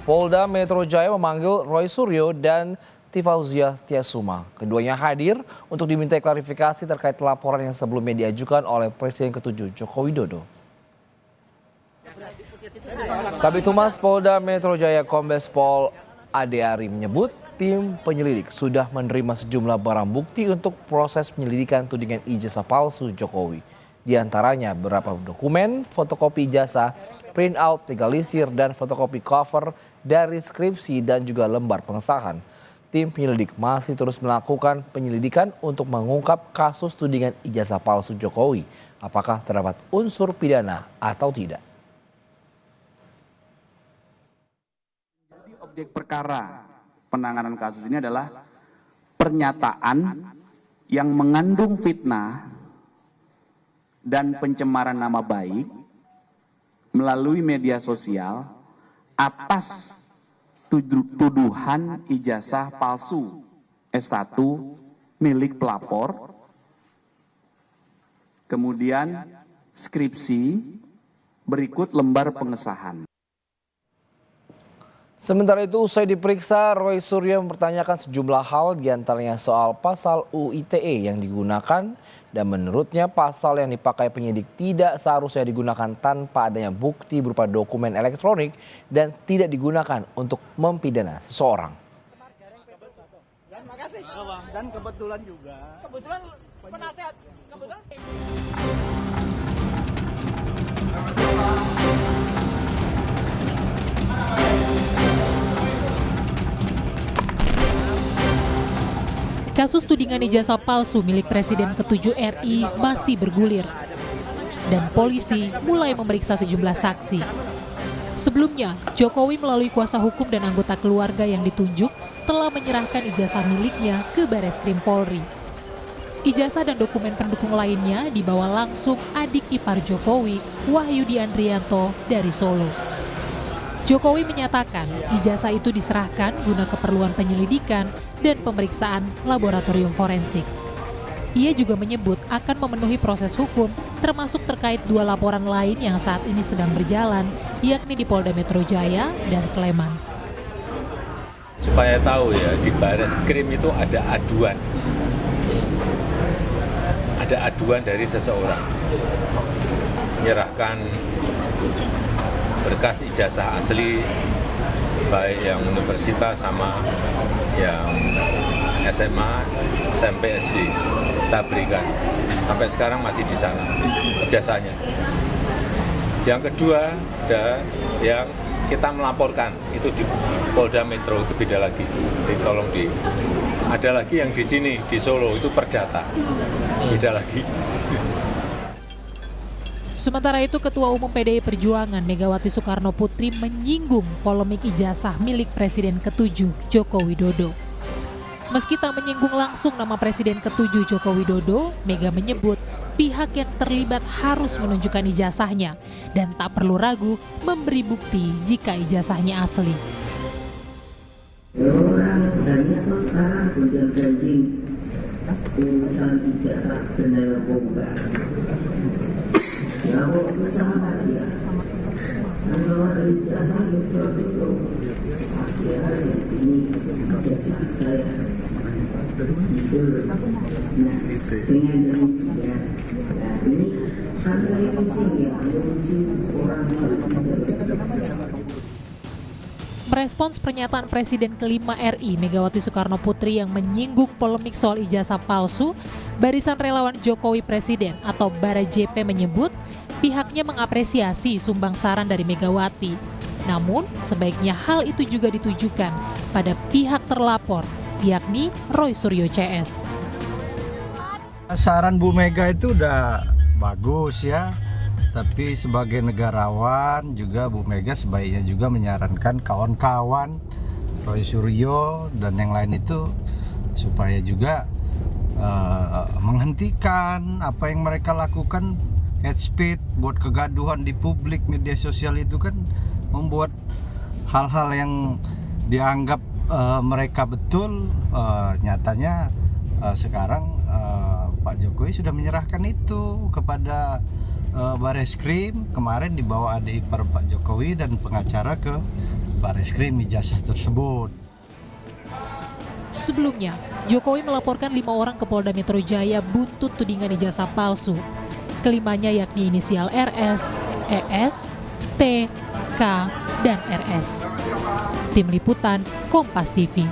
Polda Metro Jaya memanggil Roy Suryo dan Tifauzia Tiasuma. Keduanya hadir untuk dimintai klarifikasi terkait laporan yang sebelumnya diajukan oleh Presiden ke-7 Joko Widodo. Kabid Humas Polda Metro Jaya Kombes Pol Ade Ari menyebut tim penyelidik sudah menerima sejumlah barang bukti untuk proses penyelidikan tudingan ijazah palsu Jokowi. Di antaranya beberapa dokumen, fotokopi ijazah, printout, legalisir, dan fotokopi cover dari skripsi dan juga lembar pengesahan. Tim penyelidik masih terus melakukan penyelidikan untuk mengungkap kasus tudingan ijazah palsu Jokowi. Apakah terdapat unsur pidana atau tidak? Jadi objek perkara penanganan kasus ini adalah pernyataan yang mengandung fitnah dan pencemaran nama baik melalui media sosial atas tuduhan ijazah palsu S1 milik pelapor, kemudian skripsi, berikut lembar pengesahan. Sementara itu, usai diperiksa, Roy Suryo mempertanyakan sejumlah hal diantaranya soal pasal UU ITE yang digunakan dan menurutnya pasal yang dipakai penyidik tidak seharusnya digunakan tanpa adanya bukti berupa dokumen elektronik dan tidak digunakan untuk mempidana seseorang. Dan kebetulan juga. Kebetulan penasehat. Kebetulan. Kasus tudingan ijazah palsu milik Presiden ke-7 RI masih bergulir dan polisi mulai memeriksa sejumlah saksi. Sebelumnya, Jokowi melalui kuasa hukum dan anggota keluarga yang ditunjuk telah menyerahkan ijazah miliknya ke Bareskrim Polri. Ijazah dan dokumen pendukung lainnya dibawa langsung adik ipar Jokowi, Wahyudi Andrianto dari Solo. Jokowi menyatakan ijazah itu diserahkan guna keperluan penyelidikan dan pemeriksaan laboratorium forensik. Ia juga menyebut akan memenuhi proses hukum termasuk terkait 2 laporan lain yang saat ini sedang berjalan, yakni di Polda Metro Jaya dan Sleman. Supaya tahu ya, di Bareskrim itu ada aduan. Ada aduan dari seseorang. Menyerahkan berkas ijazah asli baik yang universitas sama yang SMA, SMP, SD kita berikan. Sampai sekarang masih di sana ijazahnya. Yang kedua ada yang kita melaporkan itu di Polda Metro, itu beda lagi. Tolong ada lagi yang di sini di Solo itu perdata, beda lagi. Sementara itu, Ketua Umum PDI Perjuangan Megawati Soekarno Putri menyinggung polemik ijazah milik Presiden ke-7 Joko Widodo. Meski tak menyinggung langsung nama Presiden ke-7 Joko Widodo, Mega menyebut pihak yang terlibat harus menunjukkan ijazahnya dan tak perlu ragu memberi bukti jika ijazahnya asli. Orang banyak tuh sekarang gonjang-ganjing urusan ijazah dan narkoba. Ya kok susah aja. Kalau ada ijazah itu pasti ada ini ijazah saya. Itu nah dengan demikian, nah ini kan saya pusing ya, pusing orang. Merespons pernyataan Presiden kelima RI Megawati Soekarno Putri yang menyinggung polemik soal ijazah palsu, Barisan Relawan Jokowi Presiden atau BARA-JP menyebut pihaknya mengapresiasi sumbang saran dari Megawati. Namun, sebaiknya hal itu juga ditujukan pada pihak terlapor, yakni Roy Suryo CS. Saran Bu Mega itu udah bagus ya. Tapi sebagai negarawan juga Bu Mega sebaiknya juga menyarankan kawan-kawan Roy Suryo dan yang lain itu supaya juga menghentikan apa yang mereka lakukan, hate speech, buat kegaduhan di publik, media sosial itu kan membuat hal-hal yang dianggap mereka betul, nyatanya sekarang Pak Jokowi sudah menyerahkan itu kepada Bareskrim. Kemarin dibawa adik ipar Pak Jokowi dan pengacara ke Barreskrim ijazah tersebut. Sebelumnya, Jokowi melaporkan 5 orang ke Polda Metro Jaya buntut tudingan ijazah palsu. Kelimanya yakni inisial RS, ES, T, K, dan RS. Tim Liputan, Kompas TV.